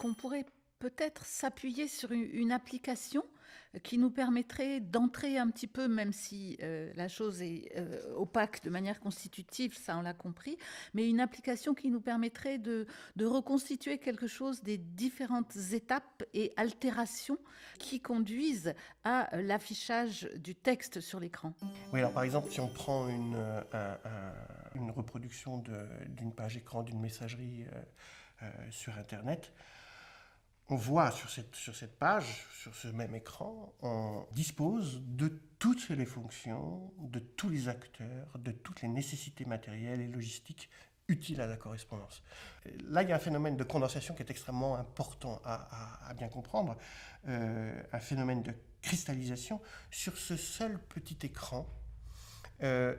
qu'on pourrait peut-être s'appuyer sur une application qui nous permettrait d'entrer un petit peu, même si la chose est opaque de manière constitutive, ça on l'a compris, mais une application qui nous permettrait de reconstituer quelque chose des différentes étapes et altérations qui conduisent à l'affichage du texte sur l'écran. Oui, alors par exemple, si on prend une reproduction d'une page écran d'une messagerie sur Internet, on voit sur cette page, sur ce même écran, on dispose de toutes les fonctions, de tous les acteurs, de toutes les nécessités matérielles et logistiques utiles à la correspondance. Là, il y a un phénomène de condensation qui est extrêmement important à bien comprendre, un phénomène de cristallisation. Sur ce seul petit écran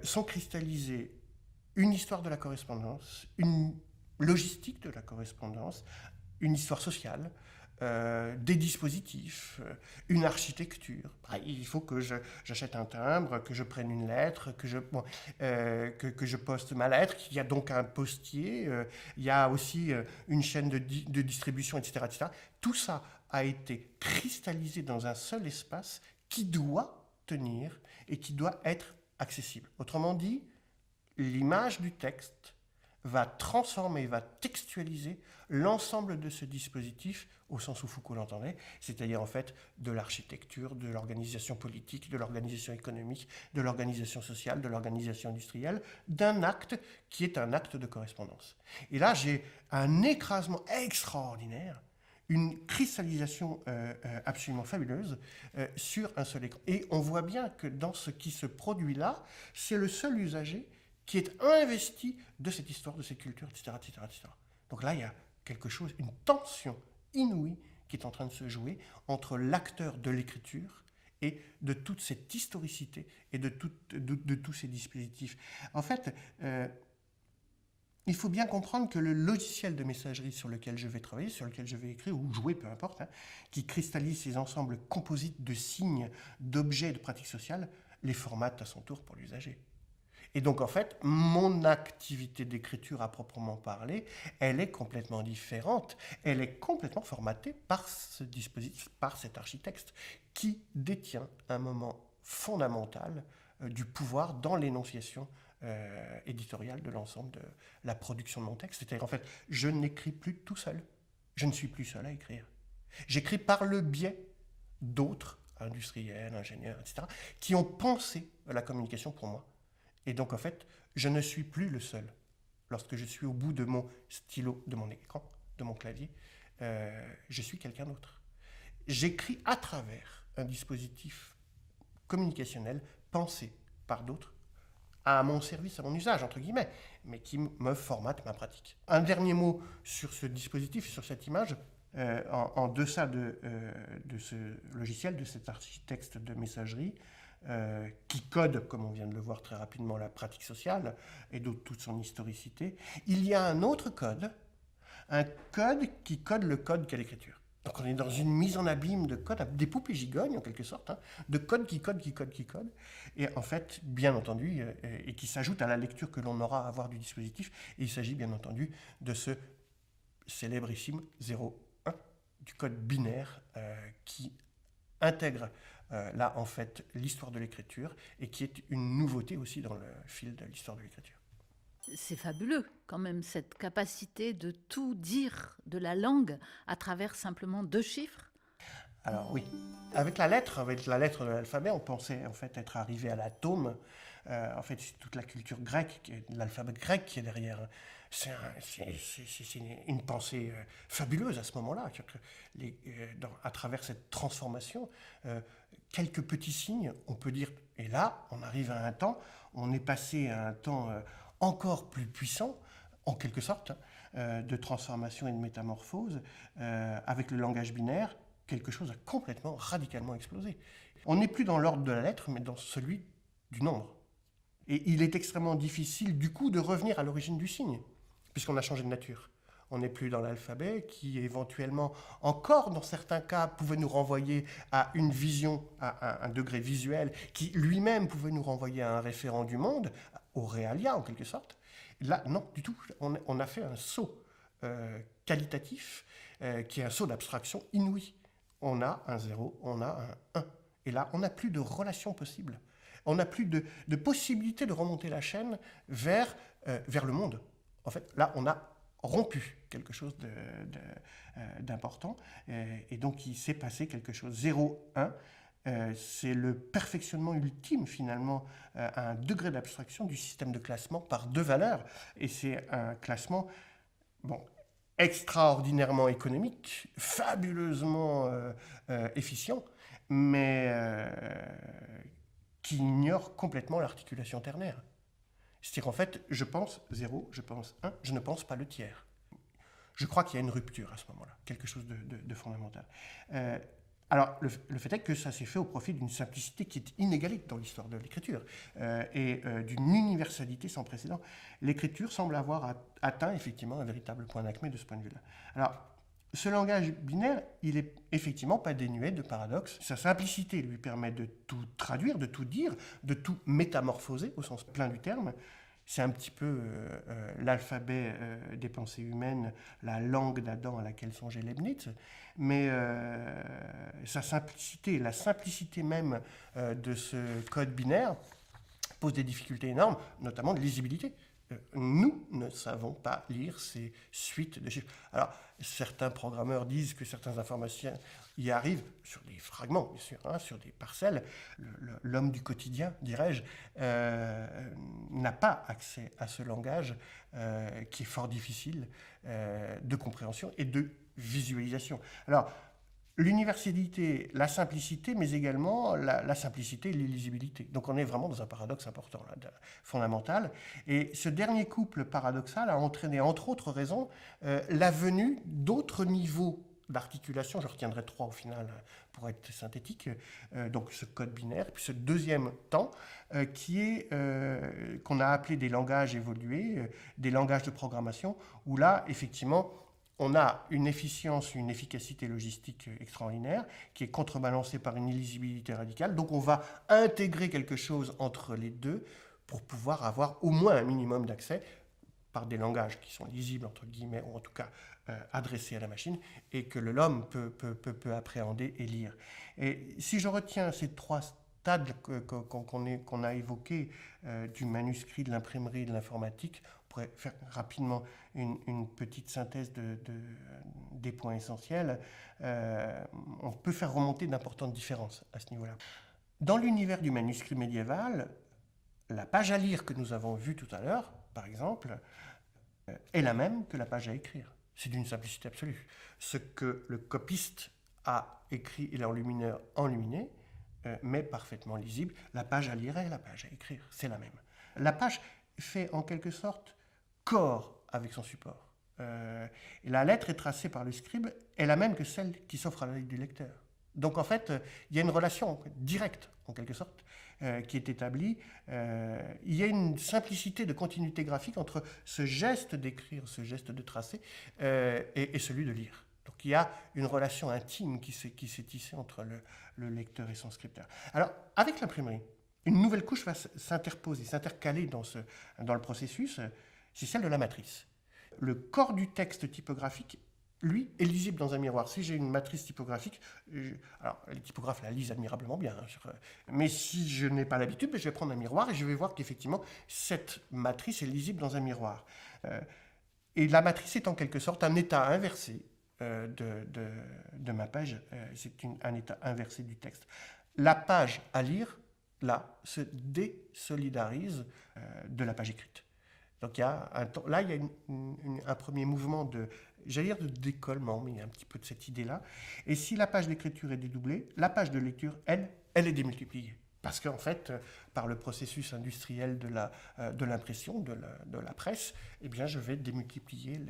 sont cristallisées une histoire de la correspondance, une logistique de la correspondance, une histoire sociale, des dispositifs, une architecture. Il faut que j'achète un timbre, que je prenne une lettre, que je poste ma lettre, qu'il y a donc un postier, il y a aussi une chaîne de distribution, etc., etc. Tout ça a été cristallisé dans un seul espace qui doit tenir et qui doit être accessible. Autrement dit, l'image du texte va transformer, va textualiser l'ensemble de ce dispositif au sens où Foucault l'entendait, c'est-à-dire en fait de l'architecture, de l'organisation politique, de l'organisation économique, de l'organisation sociale, de l'organisation industrielle, d'un acte qui est un acte de correspondance. Et là, j'ai un écrasement extraordinaire, une cristallisation absolument fabuleuse sur un seul écran. Et on voit bien que dans ce qui se produit là, c'est le seul usager qui est investi de cette histoire, de cette culture, etc., etc., etc. Donc là, il y a quelque chose, une tension inouïe qui est en train de se jouer entre l'acteur de l'écriture et de toute cette historicité et de tous ces dispositifs. En fait, il faut bien comprendre que le logiciel de messagerie sur lequel je vais travailler, sur lequel je vais écrire ou jouer, peu importe, qui cristallise ces ensembles composites de signes, d'objets et de pratiques sociales, les formate à son tour pour l'usager. Et donc, en fait, mon activité d'écriture à proprement parler, elle est complètement différente. Elle est complètement formatée par ce dispositif, par cet architecte, qui détient un moment fondamental du pouvoir dans l'énonciation éditoriale de l'ensemble de la production de mon texte. C'est-à-dire, en fait, je n'écris plus tout seul. Je ne suis plus seul à écrire. J'écris par le biais d'autres industriels, ingénieurs, etc., qui ont pensé la communication pour moi. Et donc, en fait, je ne suis plus le seul. Lorsque je suis au bout de mon stylo, de mon écran, de mon clavier, je suis quelqu'un d'autre. J'écris à travers un dispositif communicationnel pensé par d'autres, à mon service, à mon usage, entre guillemets, mais qui me formate ma pratique. Un dernier mot sur ce dispositif, sur cette image. En deçà de ce logiciel, de cet architecte de messagerie, qui code, comme on vient de le voir très rapidement, la pratique sociale et toute son historicité, il y a un autre code, un code qui code le code qu'est l'écriture. Donc on est dans une mise en abîme de code, des poupées gigognes en quelque sorte, de code qui code, qui code, qui code, et en fait, bien entendu, et qui s'ajoute à la lecture que l'on aura à avoir du dispositif, et il s'agit bien entendu de ce célébrissime 0-1 du code binaire qui intègre là, en fait, l'histoire de l'écriture et qui est une nouveauté aussi dans le fil de l'histoire de l'écriture. C'est fabuleux quand même, cette capacité de tout dire de la langue à travers simplement 2 chiffres. Alors oui, avec la lettre de l'alphabet, on pensait en fait être arrivé à l'atome. En fait, c'est toute la culture grecque, l'alphabet grec qui est derrière. C'est une pensée fabuleuse à ce moment-là. À travers cette transformation, quelques petits signes, on peut dire, et là, on arrive à un temps, on est passé à un temps encore plus puissant, en quelque sorte, de transformation et de métamorphose, avec le langage binaire. Quelque chose a complètement, radicalement explosé. On n'est plus dans l'ordre de la lettre, mais dans celui du nombre. Et il est extrêmement difficile, du coup, de revenir à l'origine du signe, puisqu'on a changé de nature. On n'est plus dans l'alphabet, qui éventuellement, encore dans certains cas, pouvait nous renvoyer à une vision, à un degré visuel, qui lui-même pouvait nous renvoyer à un référent du monde, au réalia en quelque sorte. Là, non, du tout. On a fait un saut qualitatif qui est un saut d'abstraction inouï. On a un 0, on a un 1. Et là, on n'a plus de relation possible. On n'a plus de possibilité de remonter la chaîne vers le monde. En fait, là, on a rompu quelque chose d'important. Et donc, il s'est passé quelque chose. 0, 1, c'est le perfectionnement ultime, finalement, à un degré d'abstraction du système de classement par 2 valeurs. Et c'est un classement, extraordinairement économique, fabuleusement efficient, mais qui ignore complètement l'articulation ternaire. C'est-à-dire qu'en fait, je pense 0, je pense 1, je ne pense pas le tiers. Je crois qu'il y a une rupture à ce moment-là, quelque chose de fondamental. Alors, le fait est que ça s'est fait au profit d'une simplicité qui est inégalée dans l'histoire de l'écriture et d'une universalité sans précédent. L'écriture semble avoir atteint effectivement un véritable point d'acmé de ce point de vue-là. Alors, ce langage binaire, il est effectivement pas dénué de paradoxes. Sa simplicité lui permet de tout traduire, de tout dire, de tout métamorphoser au sens plein du terme. C'est un petit peu l'alphabet des pensées humaines, la langue d'Adam à laquelle songeait Leibniz. Mais sa simplicité, la simplicité même de ce code binaire pose des difficultés énormes, notamment de lisibilité. Nous ne savons pas lire ces suites de chiffres. Alors, certains programmeurs disent que certains informaticiens y arrivent sur des fragments, bien sûr, sur des parcelles. L'homme du quotidien, dirais-je, n'a pas accès à ce langage qui est fort difficile de compréhension et de visualisation. Alors, l'universalité, la simplicité, mais également la simplicité et l'illisibilité. Donc on est vraiment dans un paradoxe important, là, fondamental. Et ce dernier couple paradoxal a entraîné, entre autres raisons, la venue d'autres niveaux d'articulation. Je retiendrai 3 au final pour être synthétique. Donc ce code binaire, puis ce deuxième temps qui est qu'on a appelé des langages évolués, des langages de programmation, où là, effectivement, on a une efficience, une efficacité logistique extraordinaire qui est contrebalancée par une illisibilité radicale. Donc on va intégrer quelque chose entre les deux pour pouvoir avoir au moins un minimum d'accès par des langages qui sont lisibles, entre guillemets, ou en tout cas adressés à la machine, et que l'homme peut appréhender et lire. Et si je retiens ces 3 stades qu'on a évoqués du manuscrit, de l'imprimerie, de l'informatique, on pourrait faire rapidement une petite synthèse des points essentiels. On peut faire remonter d'importantes différences à ce niveau-là. Dans l'univers du manuscrit médiéval, la page à lire que nous avons vue tout à l'heure, par exemple, est la même que la page à écrire. C'est d'une simplicité absolue. Ce que le copiste a écrit et l'enlumineur enluminé, mais parfaitement lisible, la page à lire et la page à écrire, c'est la même. La page fait en quelque sorte corps avec son support. Et la lettre est tracée par le scribe, est la même que celle qui s'offre à l'œil du lecteur. Donc en fait, il y a une relation directe, en quelque sorte, qui est établie. Il y a une simplicité de continuité graphique entre ce geste d'écrire, ce geste de tracer, et celui de lire. Donc il y a une relation intime qui s'est tissée entre le lecteur et son scripteur. Alors, avec l'imprimerie, une nouvelle couche va s'interposer, s'intercaler dans le processus, c'est celle de la matrice. Le corps du texte typographique, lui, est lisible dans un miroir. Si j'ai une matrice typographique, alors les typographes la lisent admirablement bien, mais si je n'ai pas l'habitude, je vais prendre un miroir et je vais voir qu'effectivement, cette matrice est lisible dans un miroir. Et la matrice est en quelque sorte un état inversé de ma page, c'est un état inversé du texte. La page à lire, là, se désolidarise de la page écrite. Donc il y a un premier mouvement de décollement, mais il y a un petit peu de cette idée-là. Et si la page d'écriture est dédoublée, la page de lecture, elle est démultipliée. Parce qu'en fait, par le processus industriel de l'impression, de la presse, eh bien, je vais démultiplier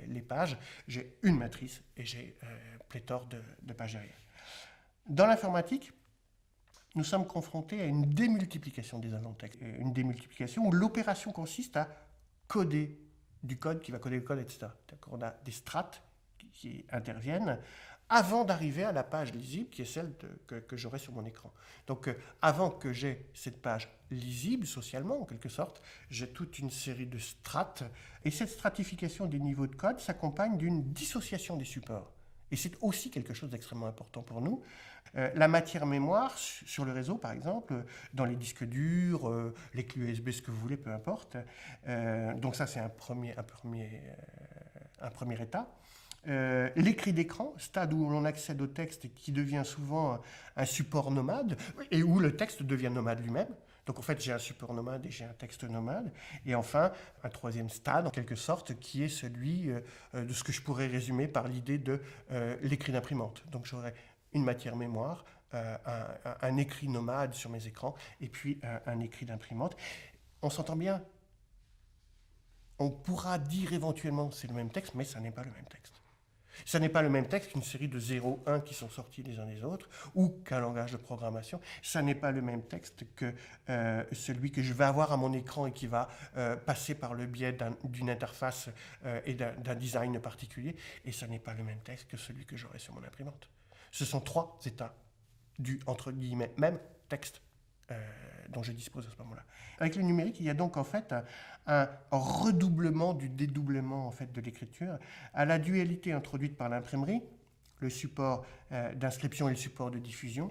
les pages. J'ai une matrice et j'ai pléthore de pages derrière. Dans l'informatique, nous sommes confrontés à une démultiplication des invents de texte. Une démultiplication où l'opération consiste à coder du code qui va coder le code, etc. On a des strates qui interviennent avant d'arriver à la page lisible qui est celle que j'aurai sur mon écran. Donc avant que j'ai cette page lisible socialement en quelque sorte, j'ai toute une série de strates et cette stratification des niveaux de code s'accompagne d'une dissociation des supports. Et c'est aussi quelque chose d'extrêmement important pour nous. La matière mémoire, sur le réseau par exemple, dans les disques durs, les clés USB, ce que vous voulez, peu importe. Donc ça, c'est un premier état. L'écrit d'écran, stade où l'on accède au texte et qui devient souvent un support nomade, et où le texte devient nomade lui-même. Donc en fait, j'ai un support nomade et j'ai un texte nomade. Et enfin, un troisième stade, en quelque sorte, qui est celui de ce que je pourrais résumer par l'idée de l'écrit d'imprimante. Donc j'aurais une matière mémoire, un écrit nomade sur mes écrans, et puis un écrit d'imprimante. On s'entend bien. On pourra dire éventuellement c'est le même texte, mais ça n'est pas le même texte. Ça n'est pas le même texte qu'une série de 0, 1 qui sont sortis les uns des autres, ou qu'un langage de programmation. Ça n'est pas le même texte que celui que je vais avoir à mon écran et qui va passer par le biais d'une interface et d'un design particulier. Et ça n'est pas le même texte que celui que j'aurai sur mon imprimante. Ce sont trois états du, entre guillemets, même texte dont je dispose à ce moment-là. Avec le numérique, il y a donc en fait un redoublement du dédoublement en fait de l'écriture, à la dualité introduite par l'imprimerie, le support d'inscription et le support de diffusion,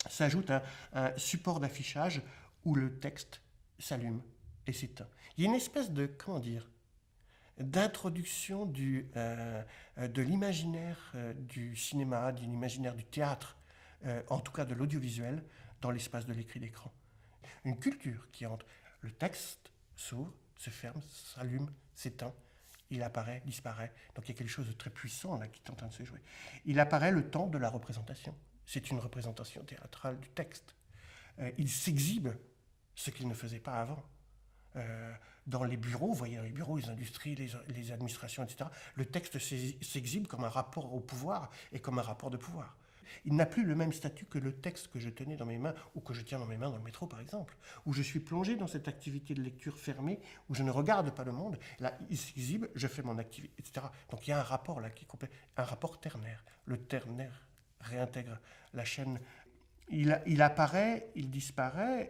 s'ajoute un support d'affichage où le texte s'allume et s'éteint. Il y a une espèce de, comment dire, d'introduction de l'imaginaire du cinéma, de l'imaginaire du théâtre, en tout cas de l'audiovisuel, dans l'espace de l'écrit d'écran. Une culture qui entre le texte s'ouvre, se ferme, s'allume, s'éteint, il apparaît, disparaît. Donc il y a quelque chose de très puissant là qui est en train de se jouer. Il apparaît le temps de la représentation. C'est une représentation théâtrale du texte. Il s'exhibe, ce qu'il ne faisait pas avant. Dans les bureaux, vous voyez, dans les bureaux, les industries, les administrations, etc., le texte s'exhibe comme un rapport au pouvoir et comme un rapport de pouvoir. Il n'a plus le même statut que le texte que je tenais dans mes mains ou que je tiens dans mes mains dans le métro, par exemple, où je suis plongé dans cette activité de lecture fermée, où je ne regarde pas le monde. Là, il s'exhibe, je fais mon activité, etc. Donc il y a un rapport là qui est complet, un rapport ternaire. Le ternaire réintègre la chaîne. Il apparaît, il disparaît,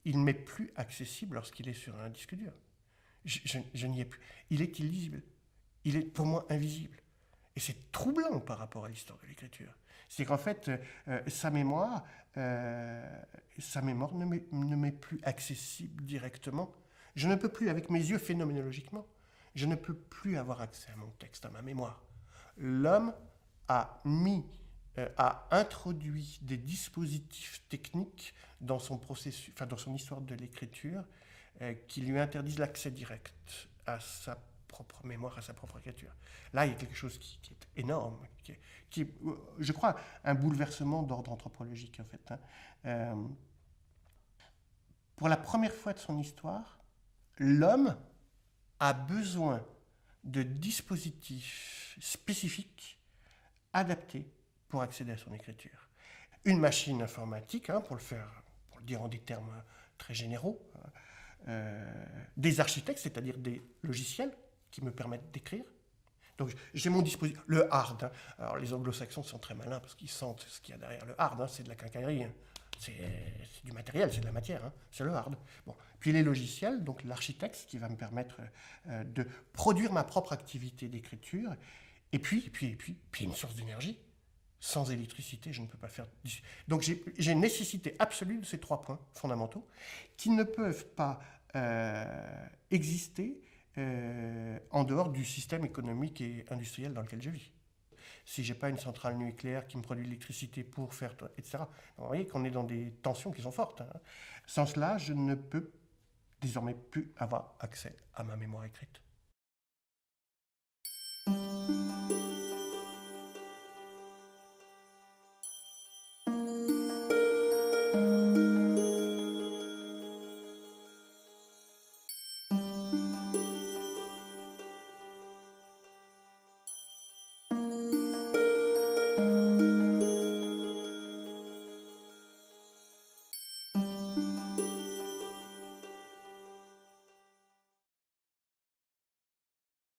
il ne m'est plus accessible lorsqu'il est sur un disque dur. Je n'y ai plus. Il est illisible. Il est pour moi invisible. Et c'est troublant par rapport à l'histoire de l'écriture. C'est qu'en fait, sa mémoire ne m'est plus accessible directement. Je ne peux plus, avec mes yeux phénoménologiquement, je ne peux plus avoir accès à mon texte, à ma mémoire. L'homme a introduit des dispositifs techniques dans son processus, enfin dans son histoire de l'écriture, qui lui interdisent l'accès direct à sa propre mémoire, à sa propre écriture. Là, il y a quelque chose qui est énorme, qui est, je crois, un bouleversement d'ordre anthropologique, en fait. Pour la première fois de son histoire, l'homme a besoin de dispositifs spécifiques adaptés pour accéder à son écriture. Une machine informatique, pour le dire en des termes très généraux, des architectes, c'est-à-dire des logiciels qui me permettent d'écrire. Donc j'ai mon dispositif, le hard. Alors les anglo-saxons sont très malins parce qu'ils sentent ce qu'il y a derrière le hard, c'est de la quincaillerie. C'est du matériel, c'est de la matière, c'est le hard. Bon. Puis les logiciels, donc l'architecte qui va me permettre de produire ma propre activité d'écriture. Et puis une source d'énergie. Sans électricité, je ne peux pas faire... Donc j'ai une nécessité absolue de ces trois points fondamentaux qui ne peuvent pas exister en dehors du système économique et industriel dans lequel je vis. Si je n'ai pas une centrale nucléaire qui me produit de l'électricité pour faire... etc. Donc, vous voyez qu'on est dans des tensions qui sont fortes. Sans cela, je ne peux désormais plus avoir accès à ma mémoire écrite.